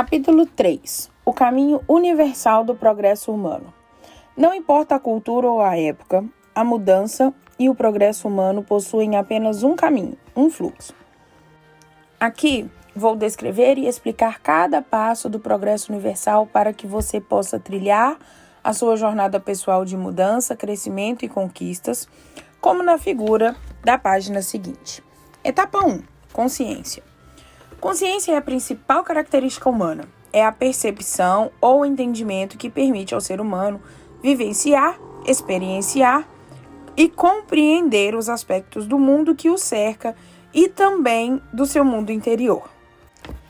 Capítulo 3. O caminho universal do progresso humano. Não importa a cultura ou a época, a mudança e o progresso humano possuem apenas um caminho, um fluxo. Aqui vou descrever e explicar cada passo do progresso universal para que você possa trilhar a sua jornada pessoal de mudança, crescimento e conquistas, como na figura da página seguinte. Etapa 1. Consciência. Consciência é a principal característica humana. É a percepção ou entendimento que permite ao ser humano vivenciar, experienciar e compreender os aspectos do mundo que o cerca e também do seu mundo interior.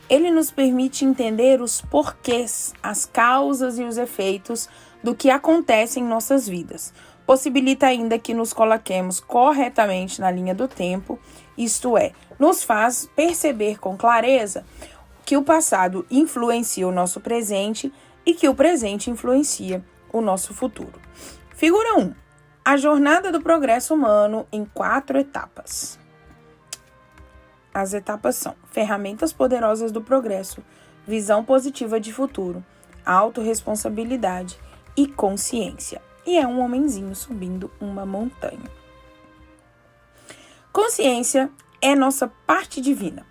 Ele nos permite entender os porquês, as causas e os efeitos do que acontece em nossas vidas. Possibilita ainda que nos coloquemos corretamente na linha do tempo, isto é, nos faz perceber com clareza que o passado influencia o nosso presente e que o presente influencia o nosso futuro. Figura 1. A jornada do progresso humano em 4 etapas. As etapas são ferramentas poderosas do progresso, visão positiva de futuro, autorresponsabilidade e consciência. E é um homenzinho subindo uma montanha. Consciência é nossa parte divina.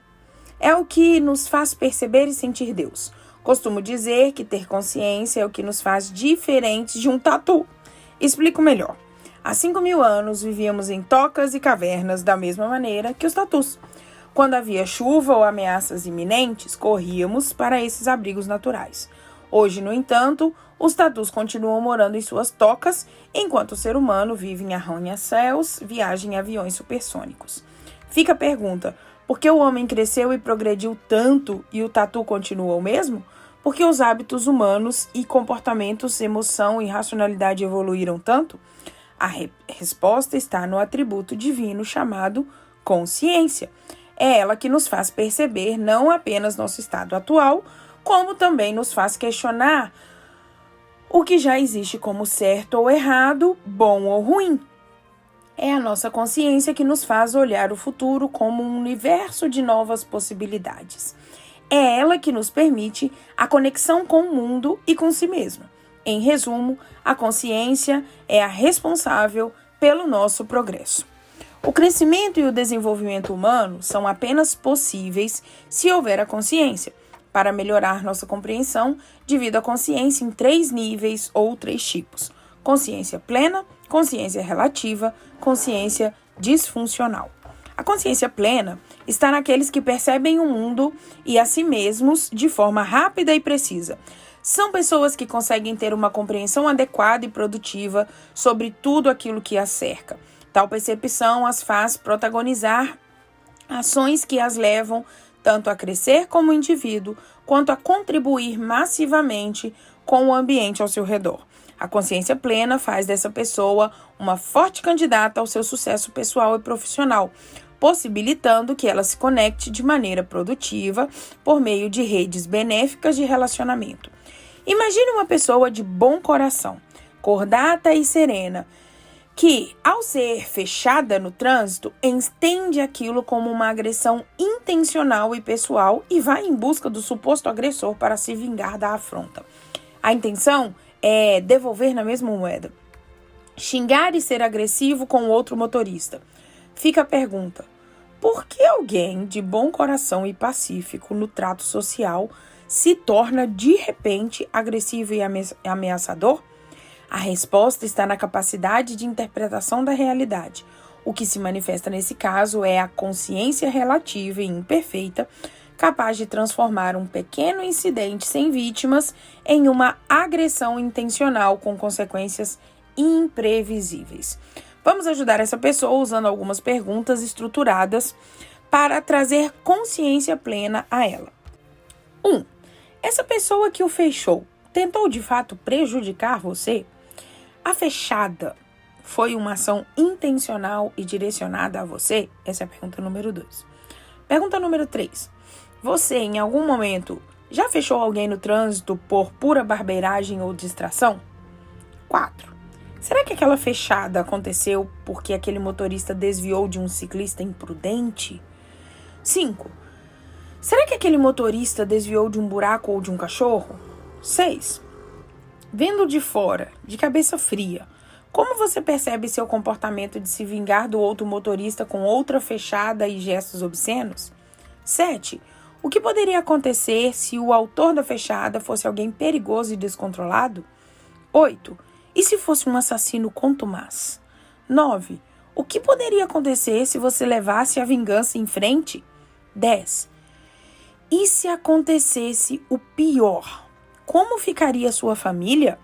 É o que nos faz perceber e sentir Deus. Costumo dizer que ter consciência é o que nos faz diferentes de um tatu. Explico melhor. Há 5.000 anos vivíamos em tocas e cavernas da mesma maneira que os tatus. Quando havia chuva ou ameaças iminentes, corríamos para esses abrigos naturais. Hoje, no entanto, os tatus continuam morando em suas tocas, enquanto o ser humano vive em arranha-céus, viaja em aviões supersônicos. Fica a pergunta, por que o homem cresceu e progrediu tanto e o tatu continua o mesmo? Porque os hábitos humanos e comportamentos, emoção e racionalidade evoluíram tanto? A resposta está no atributo divino chamado consciência. É ela que nos faz perceber não apenas nosso estado atual, como também nos faz questionar o que já existe como certo ou errado, bom ou ruim. É a nossa consciência que nos faz olhar o futuro como um universo de novas possibilidades. É ela que nos permite a conexão com o mundo e com si mesmo. Em resumo, a consciência é a responsável pelo nosso progresso. O crescimento e o desenvolvimento humano são apenas possíveis se houver a consciência. Para melhorar nossa compreensão, divido a consciência em 3 níveis ou 3 tipos. Consciência plena, consciência relativa, consciência disfuncional. A consciência plena está naqueles que percebem o mundo e a si mesmos de forma rápida e precisa. São pessoas que conseguem ter uma compreensão adequada e produtiva sobre tudo aquilo que as cerca. Tal percepção as faz protagonizar ações que as levam tanto a crescer como indivíduo, quanto a contribuir massivamente com o ambiente ao seu redor. A consciência plena faz dessa pessoa uma forte candidata ao seu sucesso pessoal e profissional, possibilitando que ela se conecte de maneira produtiva por meio de redes benéficas de relacionamento. Imagine uma pessoa de bom coração, cordata e serena, que, ao ser fechada no trânsito, entende aquilo como uma agressão intencional e pessoal e vai em busca do suposto agressor para se vingar da afronta. A intenção é devolver na mesma moeda. Xingar e ser agressivo com outro motorista. Fica a pergunta, por que alguém de bom coração e pacífico no trato social se torna de repente agressivo e ameaçador? A resposta está na capacidade de interpretação da realidade. O que se manifesta nesse caso é a consciência relativa e imperfeita, capaz de transformar um pequeno incidente sem vítimas em uma agressão intencional com consequências imprevisíveis. Vamos ajudar essa pessoa usando algumas perguntas estruturadas para trazer consciência plena a ela. 1. Essa pessoa que o fechou tentou de fato prejudicar você? A fechada foi uma ação intencional e direcionada a você? Essa é a pergunta número 2. Pergunta número 3. Você, em algum momento, já fechou alguém no trânsito por pura barbeiragem ou distração? 4. Será que aquela fechada aconteceu porque aquele motorista desviou de um ciclista imprudente? 5. Será que aquele motorista desviou de um buraco ou de um cachorro? 6. Vendo de fora, de cabeça fria, como você percebe seu comportamento de se vingar do outro motorista com outra fechada e gestos obscenos? 7. O que poderia acontecer se o autor da fechada fosse alguém perigoso e descontrolado? 8. E se fosse um assassino contumaz? 9. O que poderia acontecer se você levasse a vingança em frente? 10. E se acontecesse o pior? Como ficaria sua família?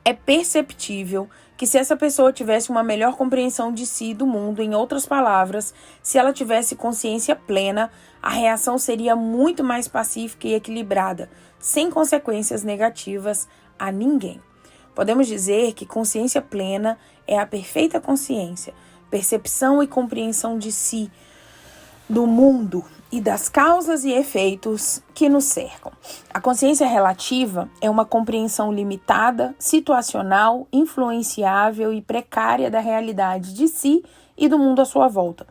É perceptível que se essa pessoa tivesse uma melhor compreensão de si e do mundo, em outras palavras, se ela tivesse consciência plena, a reação seria muito mais pacífica e equilibrada, sem consequências negativas a ninguém. Podemos dizer que consciência plena é a perfeita consciência, percepção e compreensão de si, do mundo e das causas e efeitos que nos cercam. A consciência relativa é uma compreensão limitada, situacional, influenciável e precária da realidade de si e do mundo à sua volta.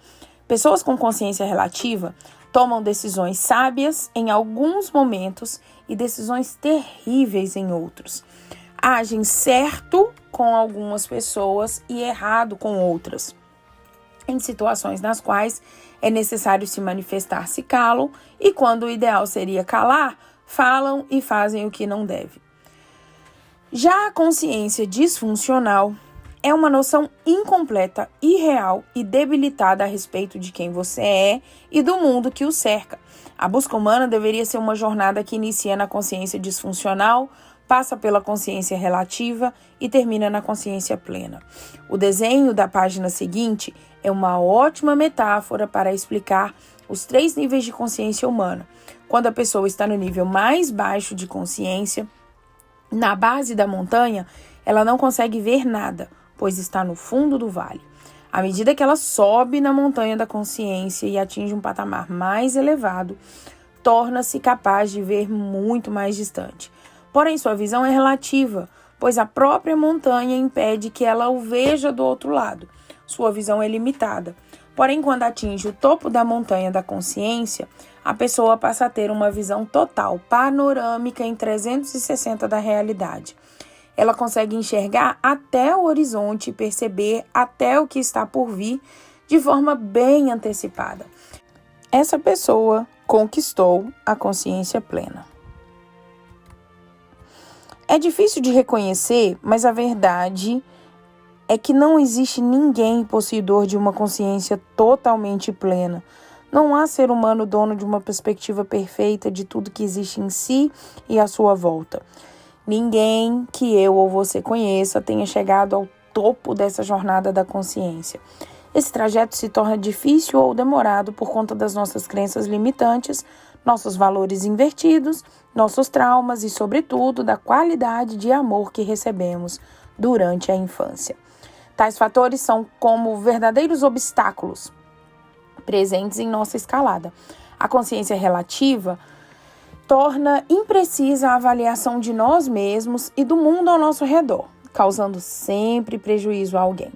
Pessoas com consciência relativa tomam decisões sábias em alguns momentos e decisões terríveis em outros. Agem certo com algumas pessoas e errado com outras. Em situações nas quais é necessário se manifestar, se calam, e quando o ideal seria calar, falam e fazem o que não deve. Já a consciência disfuncional é uma noção incompleta, irreal e debilitada a respeito de quem você é e do mundo que o cerca. A busca humana deveria ser uma jornada que inicia na consciência disfuncional, passa pela consciência relativa e termina na consciência plena. O desenho da página seguinte é uma ótima metáfora para explicar os 3 níveis de consciência humana. Quando a pessoa está no nível mais baixo de consciência, na base da montanha, ela não consegue ver nada, pois está no fundo do vale. À medida que ela sobe na montanha da consciência e atinge um patamar mais elevado, torna-se capaz de ver muito mais distante. Porém, sua visão é relativa, pois a própria montanha impede que ela o veja do outro lado. Sua visão é limitada. Porém, quando atinge o topo da montanha da consciência, a pessoa passa a ter uma visão total, panorâmica em 360 da realidade. Ela consegue enxergar até o horizonte e perceber até o que está por vir de forma bem antecipada. Essa pessoa conquistou a consciência plena. É difícil de reconhecer, mas a verdade é que não existe ninguém possuidor de uma consciência totalmente plena. Não há ser humano dono de uma perspectiva perfeita de tudo que existe em si e à sua volta. Ninguém que eu ou você conheça tenha chegado ao topo dessa jornada da consciência. Esse trajeto se torna difícil ou demorado por conta das nossas crenças limitantes, nossos valores invertidos, nossos traumas e, sobretudo, da qualidade de amor que recebemos durante a infância. Tais fatores são como verdadeiros obstáculos presentes em nossa escalada. A consciência relativa torna imprecisa a avaliação de nós mesmos e do mundo ao nosso redor, causando sempre prejuízo a alguém.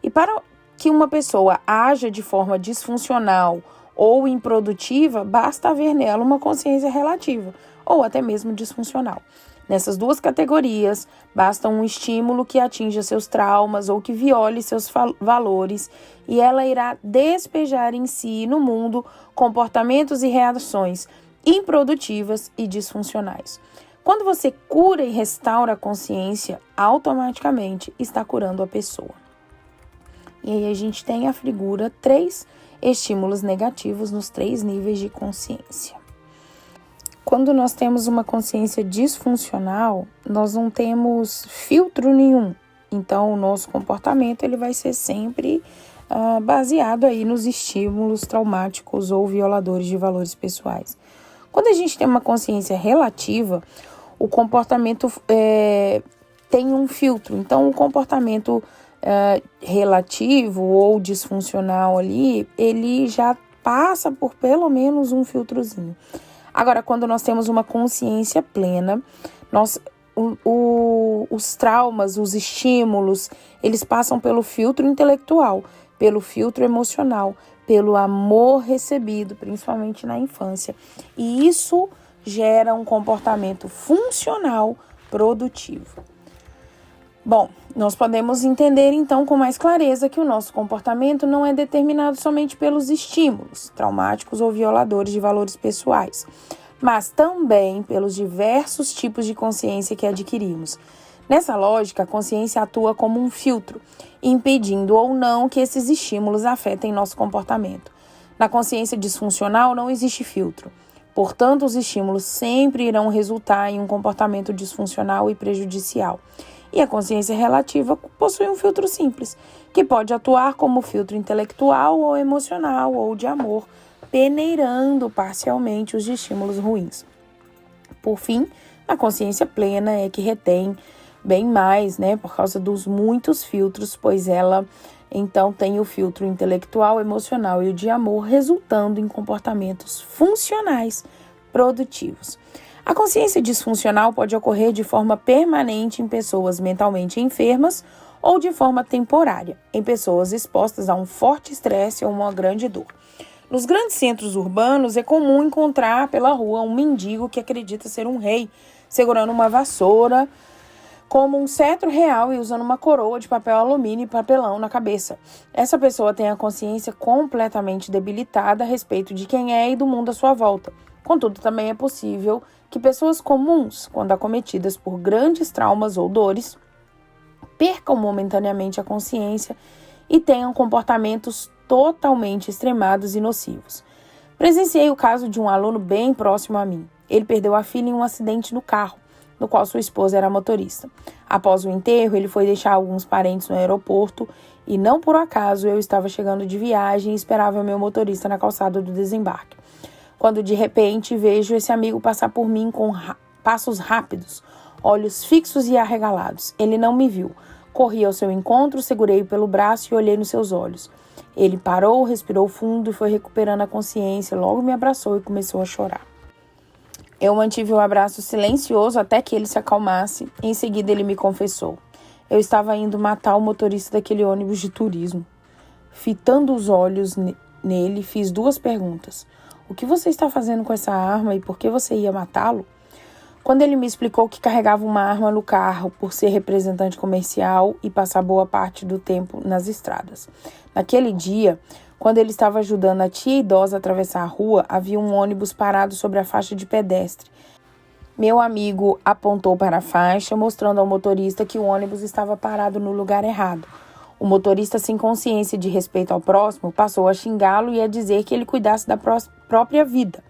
E para que uma pessoa haja de forma disfuncional ou improdutiva, basta haver nela uma consciência relativa ou até mesmo disfuncional. Nessas 2 categorias, basta um estímulo que atinja seus traumas ou que viole seus valores e ela irá despejar em si e no mundo comportamentos e reações improdutivas e disfuncionais. Quando você cura e restaura a consciência, automaticamente está curando a pessoa. E aí a gente tem a figura 3 estímulos negativos nos 3 níveis de consciência. Quando nós temos uma consciência disfuncional, nós não temos filtro nenhum. Então, o nosso comportamento ele vai ser sempre baseado aí nos estímulos traumáticos ou violadores de valores pessoais. Quando a gente tem uma consciência relativa, o comportamento tem um filtro. Então, o comportamento relativo ou disfuncional ali, ele já passa por pelo menos um filtrozinho. Agora, quando nós temos uma consciência plena, os traumas, os estímulos, eles passam pelo filtro intelectual, pelo filtro emocional, pelo amor recebido, principalmente na infância. E isso gera um comportamento funcional produtivo. Bom, nós podemos entender então com mais clareza que o nosso comportamento não é determinado somente pelos estímulos traumáticos ou violadores de valores pessoais, mas também pelos diversos tipos de consciência que adquirimos. Nessa lógica, a consciência atua como um filtro, impedindo ou não que esses estímulos afetem nosso comportamento. Na consciência disfuncional não existe filtro. Portanto, os estímulos sempre irão resultar em um comportamento disfuncional e prejudicial. E a consciência relativa possui um filtro simples, que pode atuar como filtro intelectual ou emocional ou de amor, peneirando parcialmente os estímulos ruins. Por fim, a consciência plena é que retém bem mais, por causa dos muitos filtros, pois ela então tem o filtro intelectual, emocional e o de amor, resultando em comportamentos funcionais produtivos. A consciência disfuncional pode ocorrer de forma permanente em pessoas mentalmente enfermas ou de forma temporária, em pessoas expostas a um forte estresse ou uma grande dor. Nos grandes centros urbanos é comum encontrar pela rua um mendigo que acredita ser um rei, segurando uma vassoura como um cetro real e usando uma coroa de papel alumínio e papelão na cabeça. Essa pessoa tem a consciência completamente debilitada a respeito de quem é e do mundo à sua volta. Contudo, também é possível que pessoas comuns, quando acometidas por grandes traumas ou dores, percam momentaneamente a consciência e tenham comportamentos totalmente extremados e nocivos. Presenciei o caso de um aluno bem próximo a mim. Ele perdeu a filha em um acidente no carro, no qual sua esposa era motorista. Após o enterro, ele foi deixar alguns parentes no aeroporto e, não por acaso, eu estava chegando de viagem e esperava meu motorista na calçada do desembarque. Quando de repente vejo esse amigo passar por mim com passos rápidos, olhos fixos e arregalados. Ele não me viu. Corri ao seu encontro, segurei-o pelo braço e olhei nos seus olhos. Ele parou, respirou fundo e foi recuperando a consciência, logo me abraçou e começou a chorar. Eu mantive o abraço silencioso até que ele se acalmasse. Em seguida ele me confessou. Eu estava indo matar o motorista daquele ônibus de turismo. Fitando os olhos nele, fiz 2 perguntas. O que você está fazendo com essa arma e por que você ia matá-lo? Quando ele me explicou que carregava uma arma no carro por ser representante comercial e passar boa parte do tempo nas estradas. Naquele dia, quando ele estava ajudando a tia idosa a atravessar a rua, havia um ônibus parado sobre a faixa de pedestre. Meu amigo apontou para a faixa, mostrando ao motorista que o ônibus estava parado no lugar errado. O motorista, sem consciência de respeito ao próximo, passou a xingá-lo e a dizer que ele cuidasse da própria vida.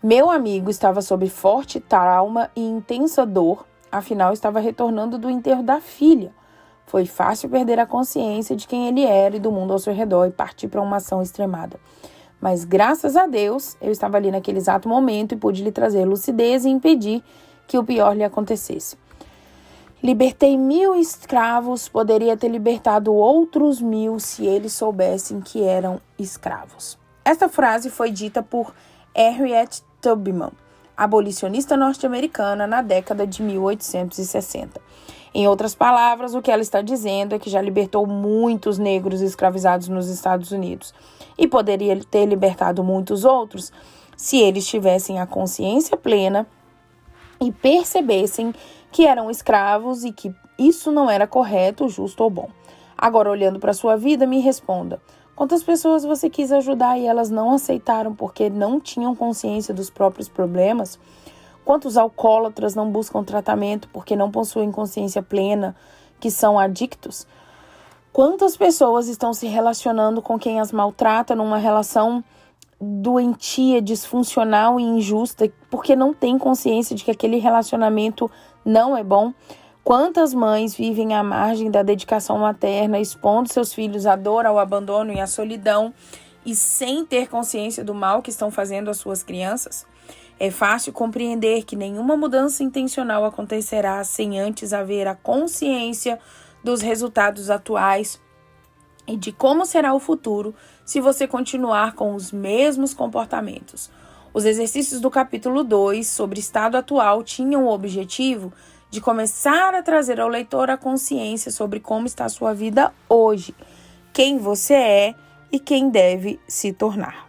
Meu amigo estava sob forte trauma e intensa dor, afinal estava retornando do enterro da filha. Foi fácil perder a consciência de quem ele era e do mundo ao seu redor e partir para uma ação extremada. Mas, graças a Deus, eu estava ali naquele exato momento e pude lhe trazer lucidez e impedir que o pior lhe acontecesse. Libertei 1000 escravos, poderia ter libertado outros 1000 se eles soubessem que eram escravos. Esta frase foi dita por Harriet Tubman, abolicionista norte-americana na década de 1860. Em outras palavras, o que ela está dizendo é que já libertou muitos negros escravizados nos Estados Unidos e poderia ter libertado muitos outros se eles tivessem a consciência plena e percebessem que eram escravos e que isso não era correto, justo ou bom. Agora, olhando para a sua vida, me responda. Quantas pessoas você quis ajudar e elas não aceitaram porque não tinham consciência dos próprios problemas? Quantos alcoólatras não buscam tratamento porque não possuem consciência plena, que são adictos? Quantas pessoas estão se relacionando com quem as maltrata numa relação doentia, disfuncional e injusta porque não tem consciência de que aquele relacionamento não é bom? Quantas mães vivem à margem da dedicação materna, expondo seus filhos à dor, ao abandono e à solidão e sem ter consciência do mal que estão fazendo às suas crianças? É fácil compreender que nenhuma mudança intencional acontecerá sem antes haver a consciência dos resultados atuais e de como será o futuro se você continuar com os mesmos comportamentos. Os exercícios do capítulo 2 sobre estado atual tinham o objetivo de começar a trazer ao leitor a consciência sobre como está a sua vida hoje, quem você é e quem deve se tornar.